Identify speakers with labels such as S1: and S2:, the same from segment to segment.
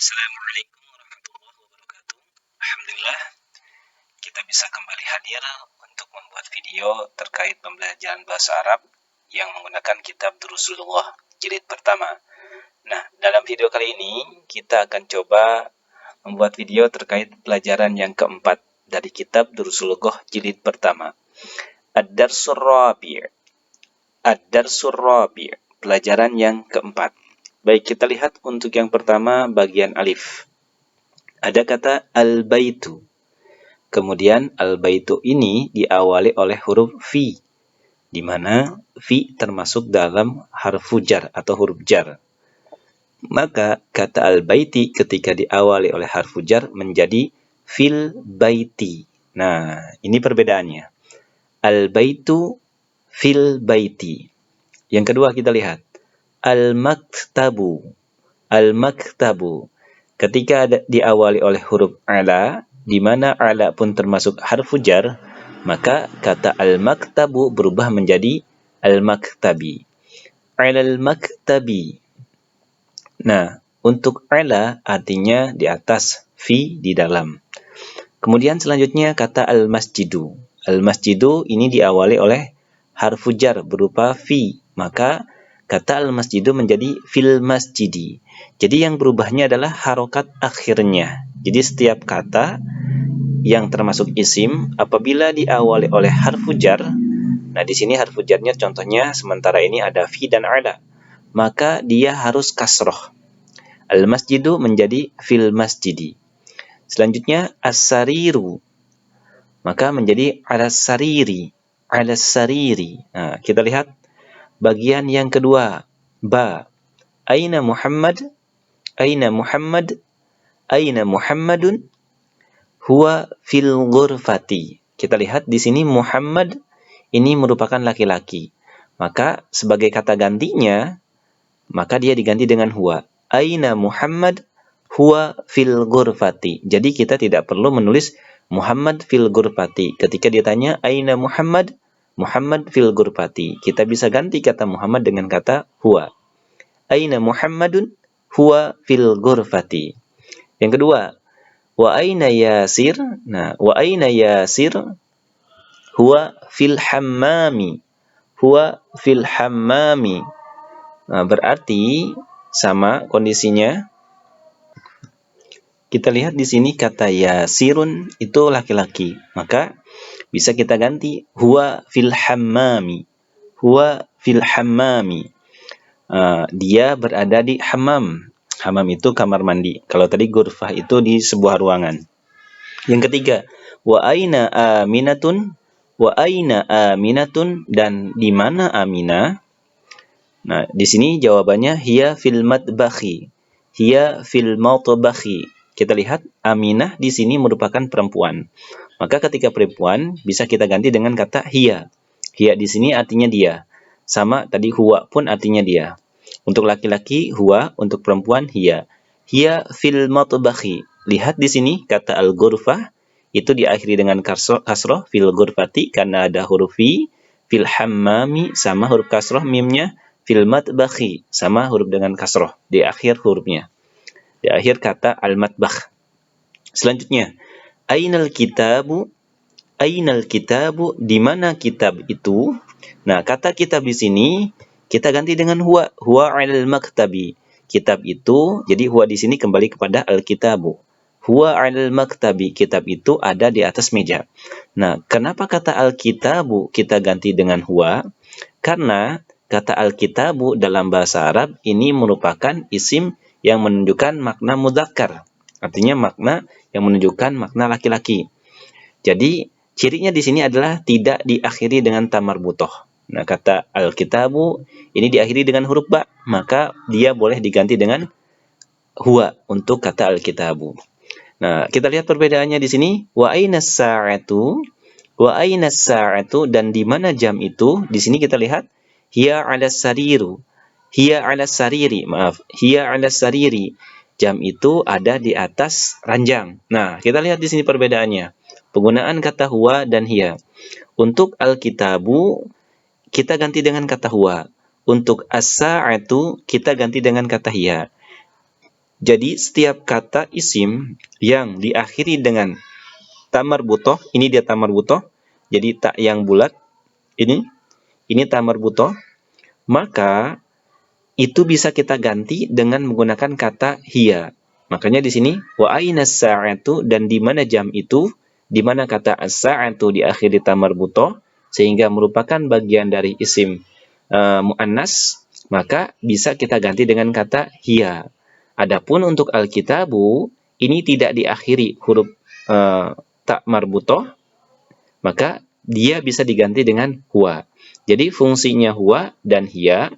S1: Assalamualaikum warahmatullahi wabarakatuh. Alhamdulillah, kita bisa kembali hadir untuk membuat video terkait pembelajaran bahasa Arab yang menggunakan kitab Durusulullah jilid pertama. Nah, dalam video kali ini kita akan coba membuat video terkait pelajaran yang keempat dari kitab Durusulullah jilid pertama. Ad-Darsul Rabi'. Ad-Darsul Rabi', pelajaran yang keempat. Baik, kita lihat untuk yang pertama bagian alif. Ada kata al-baitu. Kemudian al-baitu ini diawali oleh huruf fi, di mana fi termasuk dalam harfu jar atau huruf jar. Maka kata al-baiti ketika diawali oleh harfu jar menjadi fil baiti. Nah, ini perbedaannya. Al-baitu fil baiti. Yang kedua kita lihat al-maktabu. Al-maktabu. Ketika diawali oleh huruf ala, di mana ala pun termasuk harfu jar, maka kata al-maktabu berubah menjadi al-maktabi. Al-maktabi. Nah, untuk ala artinya di atas, fi di dalam. Kemudian selanjutnya kata al-masjidu. Al-masjidu ini diawali oleh harfu jar berupa fi, maka kata al-masjidu menjadi fil masjidi. Jadi yang berubahnya adalah harokat akhirnya. Jadi setiap kata yang termasuk isim apabila diawali oleh harfu jar, nah di sini harfu jarnya contohnya sementara ini ada fi dan ala, maka dia harus kasroh. Al-masjidu menjadi fil masjidi. Selanjutnya as-sariru, maka menjadi alas-sariri. Alas-sariri. Nah, kita lihat bagian yang kedua, ba. Aina Muhammad? Aina Muhammad? Aina Muhammadun? Huwa fil ghurfati. Kita lihat di sini Muhammad ini merupakan laki-laki. Maka sebagai kata gantinya, maka dia diganti dengan huwa. Aina Muhammad? Huwa fil ghurfati. Jadi kita tidak perlu menulis Muhammad fil ghurfati. Ketika ditanya aina Muhammad? Muhammad fil ghurfati. Kita bisa ganti kata Muhammad dengan kata huwa. Aina Muhammadun? Huwa fil ghurfati. Yang kedua, wa aina Yasir? Nah, wa aina Yasir? Huwa fil hammami. Huwa fil hammami. Nah, berarti sama kondisinya. Kita lihat di sini kata Yasirun itu laki-laki. Maka bisa kita ganti huwa fil hammami. Huwa fil hammami. Dia berada di hammam. Hammam itu kamar mandi. Kalau tadi ghurfah itu di sebuah ruangan. Yang ketiga, wa aina Aminatun? Wa aina Aminatun, dan di mana Aminah? Nah, di sini jawabannya hiya fil matbakhi. Hiya fil matbakhi. Kita lihat Aminah di sini merupakan perempuan. Maka ketika perempuan bisa kita ganti dengan kata hiya. Hiya di sini artinya dia. Sama tadi huwa pun artinya dia. Untuk laki-laki huwa, untuk perempuan hiya. Hiya fil matbakhi. Lihat di sini kata al-ghurfah itu diakhiri dengan kasroh fil ghurfati karena ada huruf fi. Fil hammami sama huruf kasroh mimnya. Fil matbakhi sama huruf dengan kasroh di akhir hurufnya. Di akhir kata al-matbakh. Selanjutnya, ainal kitabu? Ainal kitabu, di mana kitab itu? Nah, kata kitab di sini kita ganti dengan huwa. Huwa 'alal maktabi. Kitab itu, jadi huwa di sini kembali kepada al-kitabu. Huwa 'alal maktabi, kitab itu ada di atas meja. Nah, kenapa kata al-kitabu kita ganti dengan huwa? Karena kata al-kitabu dalam bahasa Arab ini merupakan isim yang menunjukkan makna mudzakkar. Artinya makna yang menunjukkan makna laki-laki. Jadi, cirinya di sini adalah tidak diakhiri dengan ta marbutoh. Nah, kata al-kitabu ini diakhiri dengan huruf ba, maka dia boleh diganti dengan huwa untuk kata al-kitabu. Nah, kita lihat perbedaannya di sini. Wa aina sa'atu? Wa aina sa'atu, dan di mana jam itu? Di sini kita lihat hiya 'ala sariru. Hiya 'ala sariri, maaf. Hiya 'ala sariri. Jam itu ada di atas ranjang. Nah, kita lihat di sini perbedaannya. Penggunaan kata huwa dan hiya. Untuk al-kitabu kita ganti dengan kata huwa. Untuk as-sa'atu kita ganti dengan kata hiya. Jadi setiap kata isim yang diakhiri dengan ta marbutoh, ini dia ta marbutoh, jadi tak yang bulat, ini ta marbutoh, maka itu bisa kita ganti dengan menggunakan kata hiya. Makanya di sini wa aina sa'atu, dan di mana jam itu, di mana kata as-sa'atu diakhiri ta marbutoh sehingga merupakan bagian dari isim muannas, maka bisa kita ganti dengan kata hiya. Adapun untuk al-kitabu ini tidak diakhiri huruf ta marbutoh, maka dia bisa diganti dengan huwa. Jadi fungsinya huwa dan hiya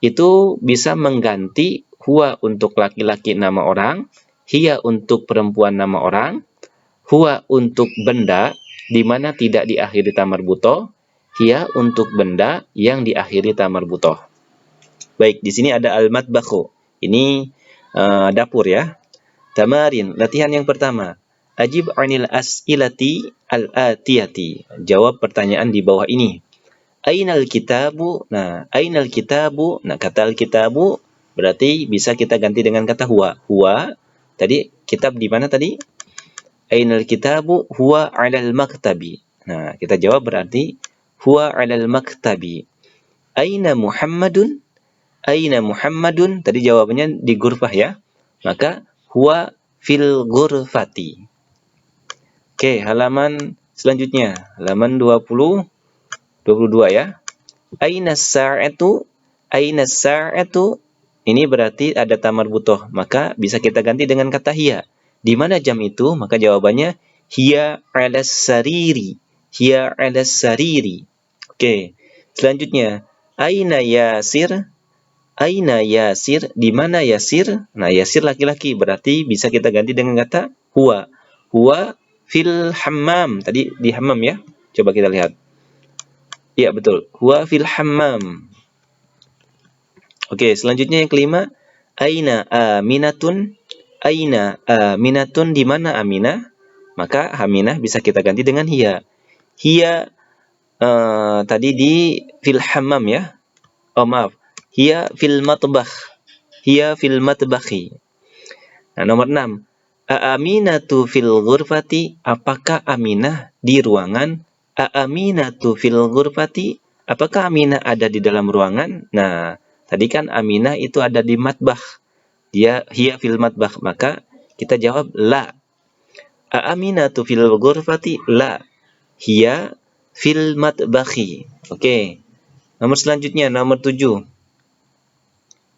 S1: itu bisa mengganti huwa untuk laki-laki nama orang, hiya untuk perempuan nama orang, huwa untuk benda di mana tidak diakhiri ta marbutoh, hiya untuk benda yang diakhiri ta marbutoh. Baik, di sini ada al-matbakhu. Ini dapur ya. Tamarin, latihan yang pertama. Ajib anil as'ilati al-atiyati. Jawab pertanyaan di bawah ini. Ainal kitabu? Nah, ainal kitabu? Nah, kata al-kitabu berarti bisa kita ganti dengan kata huwa. Huwa, tadi kitab di mana tadi? Ainal kitabu huwa 'alal maktabi. Nah, kita jawab berarti huwa 'alal maktabi. Aina Muhammadun? Aina Muhammadun? Tadi jawabannya di ghurfah ya. Maka huwa fil ghurfati. Oke, halaman selanjutnya. Halaman 22 ya. Aina sa'atu? Aina sa'atu? Ini berarti ada ta marbutoh, maka bisa kita ganti dengan kata hiya. Di mana jam itu? Maka jawabannya hiya 'alas sariri. Hiya 'alas sariri. Oke. Selanjutnya, aina Yasir? Aina Yasir? Di mana Yasir? Nah, Yasir laki-laki, berarti bisa kita ganti dengan kata huwa. Huwa fil hammam. Tadi di hammam ya. Coba kita lihat. Iya, betul. Huwa fil hammam. Oke, selanjutnya yang kelima. Aina Aminatun? Aina Aminatun? Di mana Aminah? Maka Aminah bisa kita ganti dengan hiya. Hiya tadi di fil hammam ya. Oh, maaf. Hiya fil matbakh. Hiya fil matbakhi. Nah, nomor 6. Aminatu fil ghurfati? Apakah Aminah di ruangan? Aminatu fil ghurfati? Apakah Aminah ada di dalam ruangan? Nah, tadi kan Aminah itu ada di matbakh. Dia hiya fil matbakh, maka kita jawab la. Aminatu fil ghurfati? La. Hiya fil matbakhi. Oke. Nomor selanjutnya, nomor 7.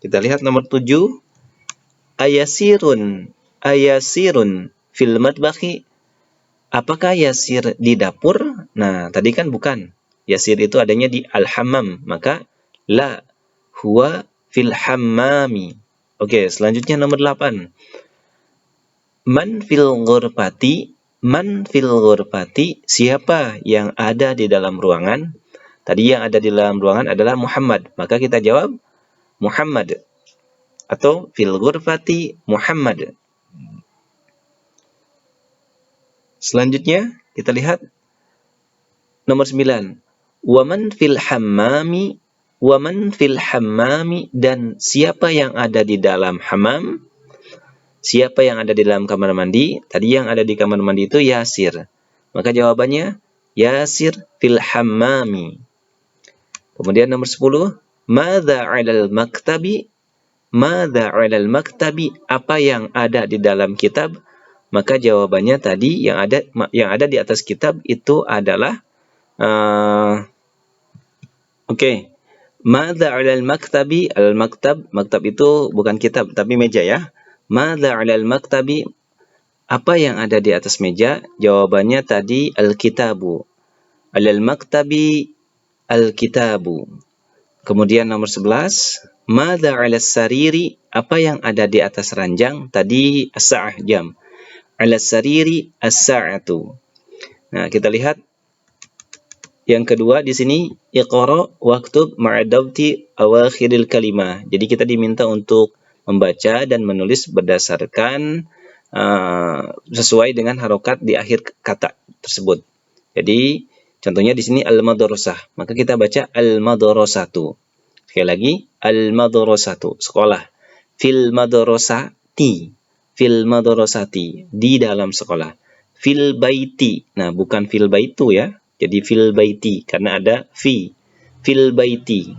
S1: Kita lihat nomor 7. Ayasirun fil matbakhi? Apakah Yasir di dapur? Nah, tadi kan bukan. Yasir itu adanya di al-hammam. Maka, la. Huwa fil hammami. Oke, selanjutnya nomor 8. Man fil ghurfati? Man fil ghurfati? Siapa yang ada di dalam ruangan? Tadi yang ada di dalam ruangan adalah Muhammad. Maka kita jawab Muhammad. Atau fil ghurfati Muhammad. Selanjutnya, kita lihat nomor 9. Waman fil hammami? Waman fil hammami? Dan siapa yang ada di dalam hammam? Siapa yang ada di dalam kamar mandi? Tadi yang ada di kamar mandi itu Yasir. Maka jawabannya Yasir fil hammami. Kemudian nomor 10. Madza 'alal maktabi? Madza 'alal maktabi? Apa yang ada di dalam kitab? Maka jawabannya tadi yang ada di atas kitab itu adalah oke. Madza 'alal maktabi? Al-maktab, maktab itu bukan kitab tapi meja ya. Madza 'alal maktabi? Apa yang ada di atas meja? Jawabannya tadi al-kitabu. 'Alal maktabi al-kitabu. Kemudian nomor 11. Madza 'alas sariri? Apa yang ada di atas ranjang? Tadi as-sa'ah, jam. 'Alas sariri as-sa'atu. Nah, kita lihat yang kedua di sini iqra waktub ma'adabti awakhiril kalimah. Jadi kita diminta untuk membaca dan menulis berdasarkan sesuai dengan harokat di akhir kata tersebut. Jadi contohnya di sini al-madrasah, maka kita baca al-madrasatu. Sekali lagi al-madrasatu, sekolah. Fil madrasah madrasati. Fil madrasati, di dalam sekolah. Fil baiti, nah bukan fil baitu ya, jadi fil baiti karena ada fi. Fil baiti,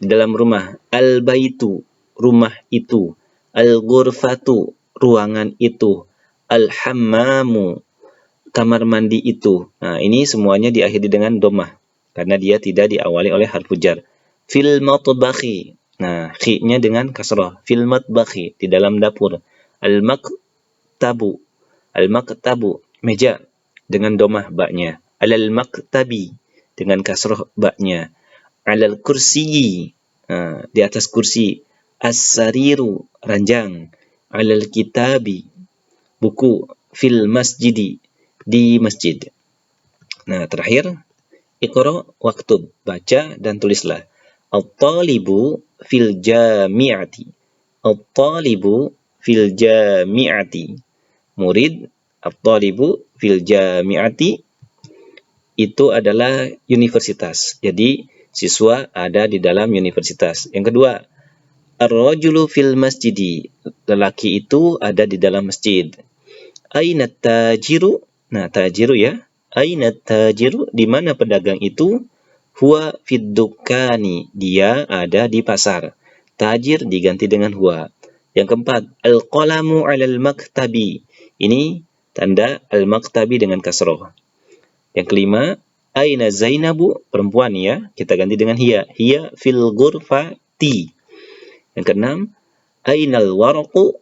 S1: di dalam rumah. Al baitu, rumah itu. Al ghurfatu, ruangan itu. Al hammamu, kamar mandi itu. Nah, ini semuanya diakhiri dengan dhammah karena dia tidak diawali oleh harfu jar. Fil matbakhi, nah khi-nya dengan kasrah. Fil matbakhi, di dalam dapur. Al maktabu, al maktabu, meja dengan dhammah ba-nya. Alal maktabi, dengan kasrah ba-nya. Alal kursiyi, di atas kursi. As-sariru, ranjang. Alal kitabi, buku. Fil masjidi, di masjid. Nah, terakhir, iqra waktub, baca dan tulislah. At-talibu fil jami'ati. At-talibu fil jami'ati. Murid, at-talibu fil jami'ati, itu adalah universitas. Jadi, siswa ada di dalam universitas. Yang kedua, ar-rajulu fil masjidi. Lelaki itu ada di dalam masjid. Aina tajiru? Nah, tajiru ya. Aina tajiru? Di mana pedagang itu? Huwa fid dukani. Dia ada di pasar. Tajir diganti dengan huwa. Yang keempat, al-qalamu 'alal maktabi. Ini tanda al-maktabi dengan kasroh. Yang kelima, aina Zainabu? Perempuan ya. Kita ganti dengan hiya. Hiya fil ghurfati. Yang keenam, ainal waraqu?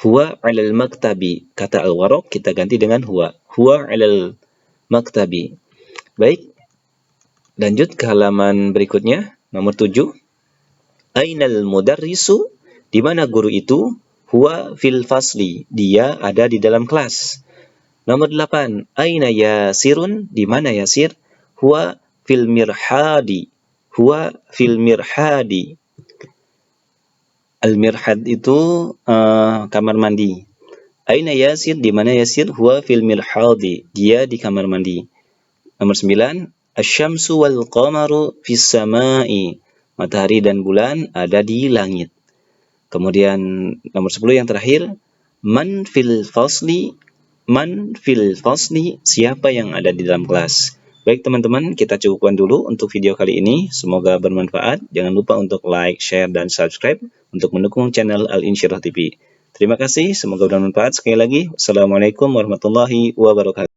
S1: Huwa 'alal maktabi. Kata al-waraq kita ganti dengan huwa. Huwa 'alal maktabi. Baik. Lanjut ke halaman berikutnya, nomor 7. Ainal mudarrisu? Di mana guru itu? Huwa fil fasli. Dia ada di dalam kelas. Nomor 8. Aina Yasirun? Di mana Yasir? Huwa fil mirhadi. Huwa fil mirhadi. Al-mirhad itu kamar mandi. Aina Yasir? Di mana Yasir? Huwa fil mirhadi. Dia di kamar mandi. Nomor 9. Asy-syamsu wal qamaru fis samai. Matahari dan bulan ada di langit. Kemudian nomor 10 yang terakhir. Man fil fasli? Man fil fasli? Siapa yang ada di dalam kelas? Baik teman-teman, kita cukupkan dulu untuk video kali ini. Semoga bermanfaat. Jangan lupa untuk like, share, dan subscribe untuk mendukung channel Al-Insyirah TV. Terima kasih, semoga bermanfaat. Sekali lagi, Wassalamualaikum warahmatullahi wabarakatuh.